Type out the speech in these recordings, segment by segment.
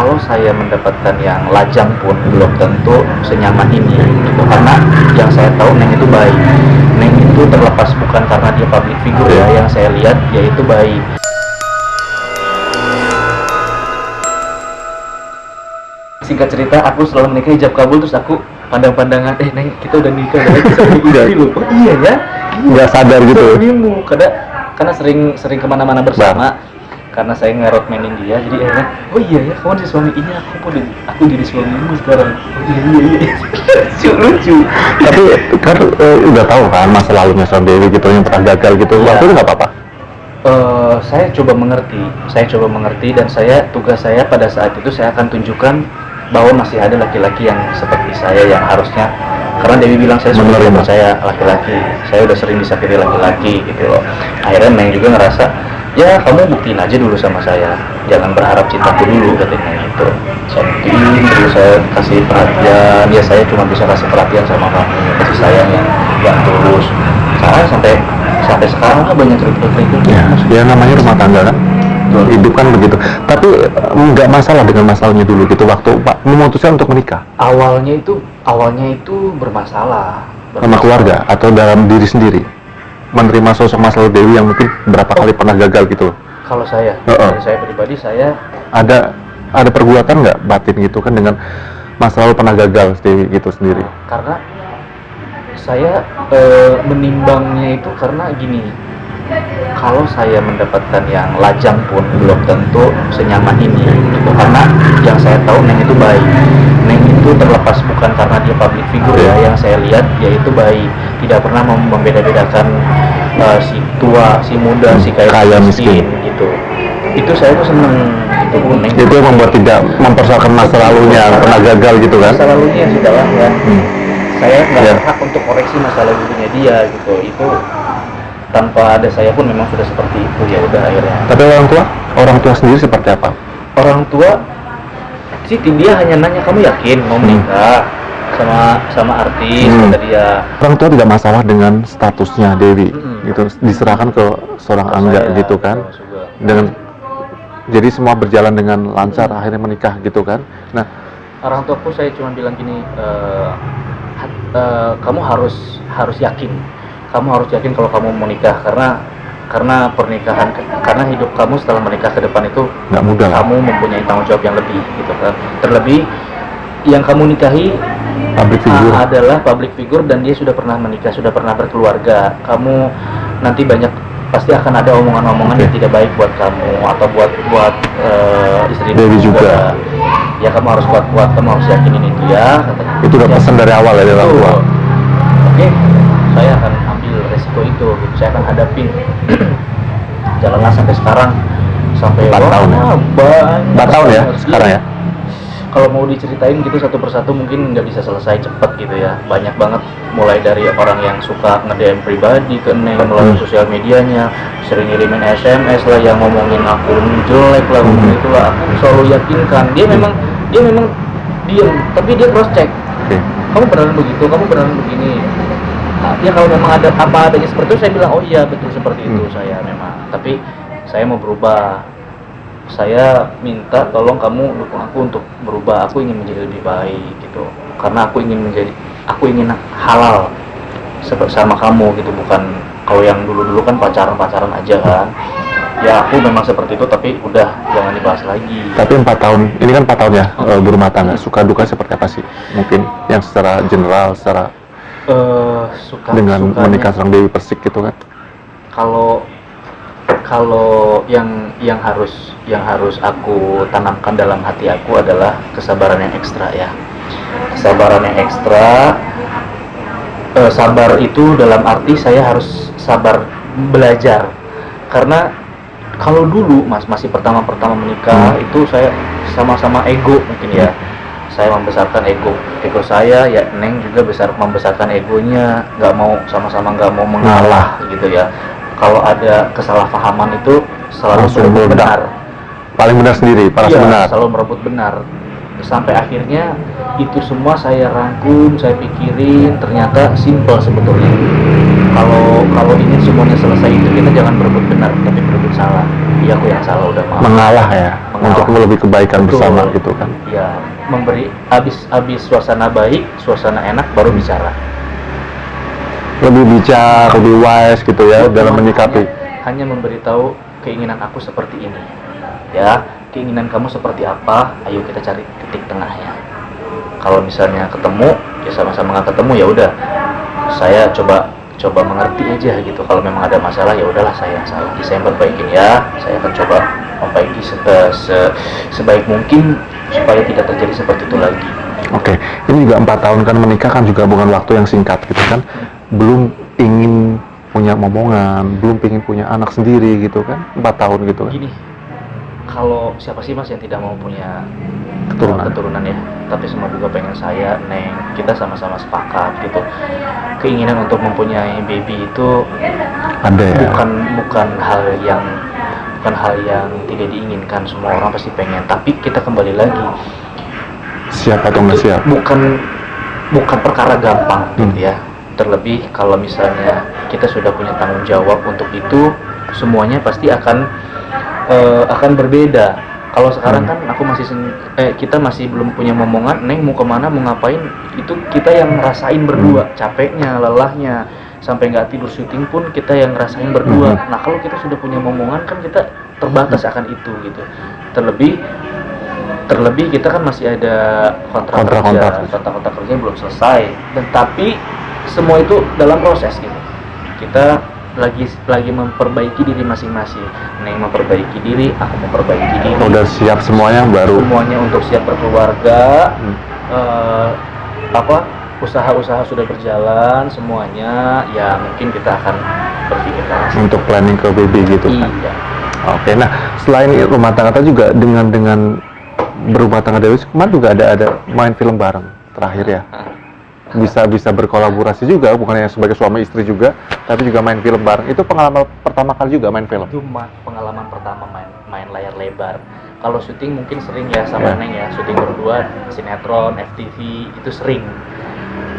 kalau saya mendapatkan yang lajang pun belum tentu senyaman ini gitu. Karena yang saya tahu Neng itu baik. Neng itu terlepas bukan karena dia public figure ya, yang saya lihat dia itu baik. Singkat cerita, aku selalu menikah hijab kabul, terus aku pandang-pandangan, Neng kita udah nikah ya, istri lu. Oh iya ya, nggak sadar gitu. Bingung, karena sering kemana-mana bersama. Karena saya ngerotmenin dia, jadi oh iya ya, kamu jadi suami ini, aku jadi suamimu sekarang. Oh iya. Lucu. Tapi kan udah tahu kan masa lalunya Sang Dewi gitu, yang pernah gagal gitu. Iya. Waktu itu nggak apa-apa. Saya coba mengerti dan tugas saya pada saat itu saya akan tunjukkan bahwa masih ada laki-laki yang seperti saya yang harusnya, karena Dewi bilang saya sudah percaya laki-laki, saya udah sering disakiti laki-laki gitu loh. Akhirnya Neng juga ngerasa, ya kamu buktiin aja dulu sama saya, jangan berharap cintaku dulu, katanya gitu. Saya buktiin, terus saya kasih perhatian, ya saya cuma bisa kasih perhatian sama kamu, kasih sayang yang tulus. Karena sampai sekarang kan banyak cerita-cerita ya namanya rumah tangga kan. Hidup kan begitu. Tapi nggak masalah dengan masalahnya dulu gitu waktu Pak memutuskan untuk menikah. Awalnya itu bermasalah Sama keluarga atau dalam diri sendiri menerima sosok Mas Dewi yang mungkin berapa kali pernah gagal gitu. Kalau saya, dari saya pribadi, saya ada perbuatan nggak batin gitu kan dengan masa lalu pernah gagal Dewi gitu sendiri. Karena saya menimbangnya itu karena gini, kalau saya mendapatkan yang lajang pun belum tentu senyaman ini gitu. Karena yang saya tahu Neng itu baik. Neng itu terlepas bukan karena dia public figure ya, yang saya lihat dia itu baik, tidak pernah membeda-bedakan si tua, si muda, si kaya miskin gitu. Itu saya tuh seneng itu Neng. Itu yang membuat tidak mempersoalkan masa lalunya pernah gagal gitu kan. Masa lalunya sudahlah ya. Saya nggak berhak untuk koreksi masa lalunya dia gitu. Itu tanpa ada saya pun memang sudah seperti itu, ya udah akhirnya. Tapi orang tua sendiri seperti apa? Orang tua sih dia hanya nanya, kamu yakin mau menikah sama artis, kata dia. Orang tua tidak masalah dengan statusnya Dewi gitu, diserahkan ke seorang Angga gitu kan. Jadi semua berjalan dengan lancar, akhirnya menikah gitu kan. Nah, orang tuaku saya cuma bilang gini, kamu harus yakin. Kamu harus yakin kalau kamu mau nikah, karena pernikahan, karena hidup kamu setelah menikah ke depan itu nggak mudah lah. Kamu mempunyai tanggung jawab yang lebih gitu kan. Terlebih yang kamu nikahi adalah public figure dan dia sudah pernah menikah, sudah pernah berkeluarga. Kamu nanti pasti akan ada omongan-omongan yang tidak baik buat kamu atau buat istri Dewi juga. Ya kamu harus kuat-kuat, kamu harus yakinin itu ya, katanya. Itu udah pesan dari awal ya dari orang tua. Oke, saya akan ambil resiko itu, gitu. Saya akan hadapin. Jalanlah sampai sekarang, sampai 4 tahun ya? 4 tahun ya sekarang ya? Kalau mau diceritain gitu satu persatu mungkin nggak bisa selesai cepet gitu ya. Banyak banget, mulai dari orang yang suka nge-DM pribadi ke Neng melalui sosial medianya, sering ngirimin SMS lah yang ngomongin aku jelek lah, ngomongin itulah. Aku selalu yakinkan dia memang diam, tapi dia cross check. Kamu beneran begitu, kamu beneran begini. Nah, ya kalau memang ada apa adanya seperti itu, saya bilang oh iya betul seperti itu saya memang. Tapi saya mau berubah. Saya minta tolong kamu dukung aku untuk berubah. Aku ingin menjadi lebih baik gitu. Karena aku ingin halal sama kamu gitu, bukan kalau yang dulu kan pacaran aja kan. Ya aku memang seperti itu, tapi udah jangan dibahas lagi. Tapi 4 tahun, ini kan 4 tahun ya berumah tangga. Suka duka seperti apa sih? Mungkin yang secara general, secara dengan menikah Sang Dewi Persik gitu kan? Kalau yang harus aku tanamkan dalam hati aku adalah kesabaran yang ekstra ya. Kesabaran yang ekstra. Sabar itu dalam arti saya harus sabar belajar. Karena kalau dulu masih pertama menikah itu saya sama-sama ego mungkin ya. Saya membesarkan ego saya, ya Neng juga membesarkan egonya, sama-sama nggak mau mengalah gitu ya. Kalau ada kesalahpahaman itu selalu merebut benar. Paling benar sendiri, benar. Selalu merebut benar. Sampai akhirnya itu semua saya rangkum, saya pikirin, ternyata simpel sebetulnya. Kalau ingin semuanya selesai itu kita jangan berebut benar, tapi berebut salah. berarti aku yang salah udah maaf. Mengalah ya, Mengalah. untuk lebih kebaikan Betul. bersama gitu kan. Ya, memberi habis suasana baik, suasana enak baru bicara. Lebih bijak, lebih wise gitu ya dalam Cuma menyikapi. hanya memberitahu keinginan aku seperti ini. Ya, keinginan kamu seperti apa? Ayo kita cari titik tengahnya. Kalau misalnya ketemu, ya sama-sama nggak ketemu ya udah. Saya coba mengerti aja gitu. Kalau memang ada masalah ya udahlah saya yang salah. Saya yang perbaikin ya. Saya akan coba memperbaiki sebaik mungkin supaya tidak terjadi seperti itu lagi. Oke, ini juga 4 tahun kan menikah kan juga bukan waktu yang singkat gitu kan. Belum ingin punya momongan, belum ingin punya anak sendiri gitu kan. 4 tahun gitu kan. Gini, kalau siapa sih mas yang tidak mau punya Keturunan. ya, tapi semua juga pengen saya, Neng, kita sama-sama sepakat gitu. Keinginan untuk mempunyai baby itu Ada ya. bukan hal yang tidak diinginkan, semua orang pasti pengen, tapi kita kembali lagi Siap atau nggak siap? bukan perkara gampang gitu ya. Terlebih kalau misalnya kita sudah punya tanggung jawab untuk itu, semuanya pasti akan berbeda. Kalau sekarang kan aku kita masih belum punya momongan, Neng mau kemana, mau ngapain, itu kita yang ngerasain berdua, capeknya, lelahnya, sampai nggak tidur syuting pun kita yang ngerasain berdua. Nah kalau kita sudah punya momongan kan kita terbatas akan itu gitu. Terlebih kita kan masih ada kontrak kerja belum selesai, dan tapi semua itu dalam proses gitu. Kita lagi memperbaiki diri masing-masing. Neng memperbaiki diri, aku memperbaiki diri. Udah siap semuanya baru. Semuanya untuk siap berkeluarga. Usaha-usaha sudah berjalan semuanya. Ya mungkin kita akan berpikir Untuk planning ke baby gitu kan. Iya. Oke, nah selain rumah tangga tadi juga dengan berumah tangga Dewi kemarin juga ada main film bareng terakhir ya. Bisa berkolaborasi juga, bukan hanya sebagai suami istri juga, tapi juga main film bareng. Itu pengalaman pertama kali juga main film. Itu pengalaman pertama main layar lebar. Kalau syuting mungkin sering ya sama Neng ya, syuting berdua, sinetron, FTV itu sering.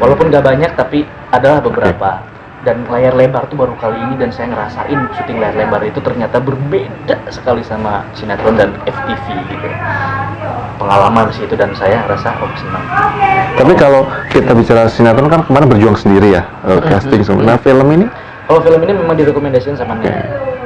Walaupun nggak banyak tapi adalah beberapa. Dan layar lebar tuh baru kali ini, dan saya ngerasain syuting layar lebar itu ternyata berbeda sekali sama sinetron dan FTV gitu. Pengalaman sih itu, dan saya rasa senang. Tapi kalau kita bicara sinetron kan kemarin berjuang sendiri ya, casting semua. Nah film ini? Kalau film ini memang direkomendasikan sama Neng.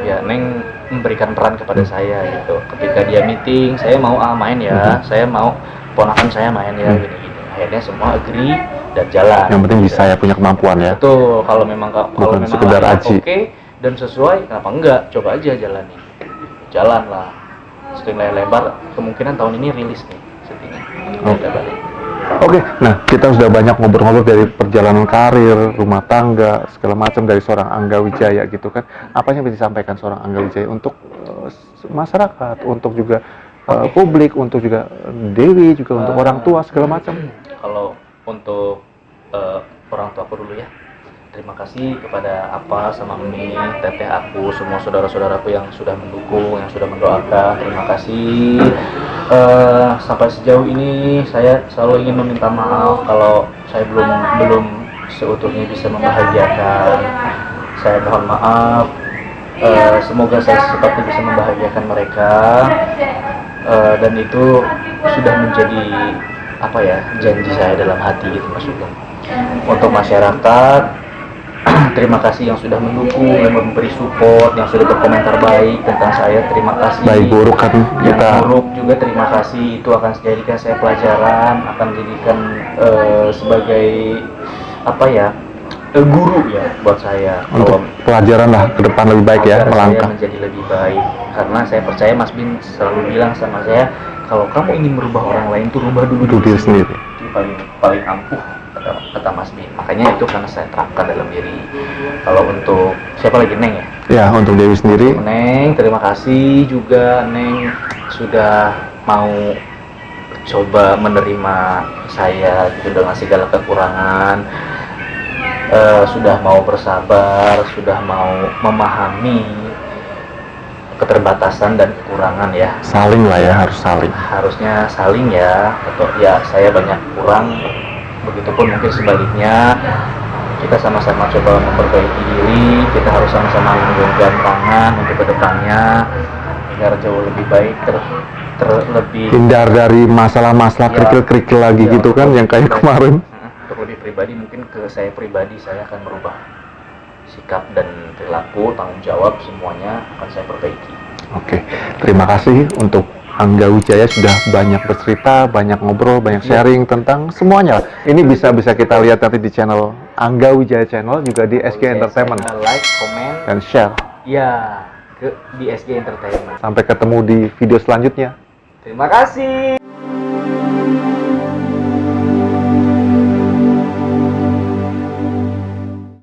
Ya Neng memberikan peran kepada saya gitu. Ketika dia meeting, saya mau main ya, saya mau ponakan saya main ya, gini-gini. Akhirnya semua agree dan jalan. Yang penting bisa ya, punya kemampuan ya. Betul. Kalau memang sekedar aji. oke dan sesuai, kenapa enggak? Coba aja jalanin. Jalan lah. Syuting layar lebar kemungkinan tahun ini rilis nih syutingnya. Oke, nah kita sudah banyak ngobrol-ngobrol dari perjalanan karir, rumah tangga, segala macam dari seorang Angga Wijaya gitu kan. Apa yang bisa disampaikan seorang Angga Wijaya untuk masyarakat, untuk juga publik, untuk juga Dewi, juga untuk orang tua segala macam? Kalau untuk orang tua aku dulu ya. Terima kasih kepada Apa sama Mimi, teteh aku, semua saudara-saudaraku yang sudah mendukung, yang sudah mendoakan. Terima kasih. Sampai sejauh ini saya selalu ingin meminta maaf kalau saya belum seutuhnya bisa membahagiakan. Saya mohon maaf. Semoga saya secepatnya bisa membahagiakan mereka. Dan itu sudah menjadi janji saya dalam hati gitu Mas Sugeng. Untuk masyarakat, terima kasih yang sudah mendukung, yang memberi support, yang sudah berkomentar baik tentang saya. Terima kasih. Baik buruk kan yang kita. buruk juga terima kasih. Itu akan dijadikan saya pelajaran, akan dijadikan sebagai guru ya buat saya. Untuk pelajaran lah ke depan lebih baik ya, melangkah. Saya menjadi lebih baik. Karena saya percaya Mas Bin selalu bilang sama saya, kalau kamu ingin merubah orang lain tuh rubah dulu diri sendiri. Itu paling ampuh kata Mas Bin. Makanya itu karena saya terapkan dalam diri. Kalau untuk siapa lagi, Neng ya? Ya, untuk Dewi sendiri. Neng, terima kasih juga Neng sudah mau coba menerima saya gitu dengan segala kekurangan. Sudah mau bersabar, sudah mau memahami keterbatasan dan kekurangan ya. Saling lah ya, harus saling. Harusnya saling ya. Atau ya saya banyak kurang, begitupun mungkin sebaliknya. Kita sama-sama coba memperbaiki diri. Kita harus sama-sama menggenggam tangan untuk kedepannya. agar jauh lebih baik, lebih Hindar dari masalah-masalah Ya, kerikil-kerikil lagi ya, gitu kan, untuk yang kayak pribadi. kemarin. Untuk lebih pribadi, mungkin ke saya pribadi, saya akan merubah sikap dan perilaku, tanggung jawab semuanya akan saya perbaiki. Oke, terima kasih untuk Angga Wijaya sudah banyak bercerita, banyak ngobrol, banyak sharing tentang semuanya. Ini bisa kita lihat nanti di channel Angga Wijaya Channel, juga di SG Entertainment, Like, komen, dan share. ya di SG Entertainment. Sampai ketemu di video selanjutnya. Terima kasih.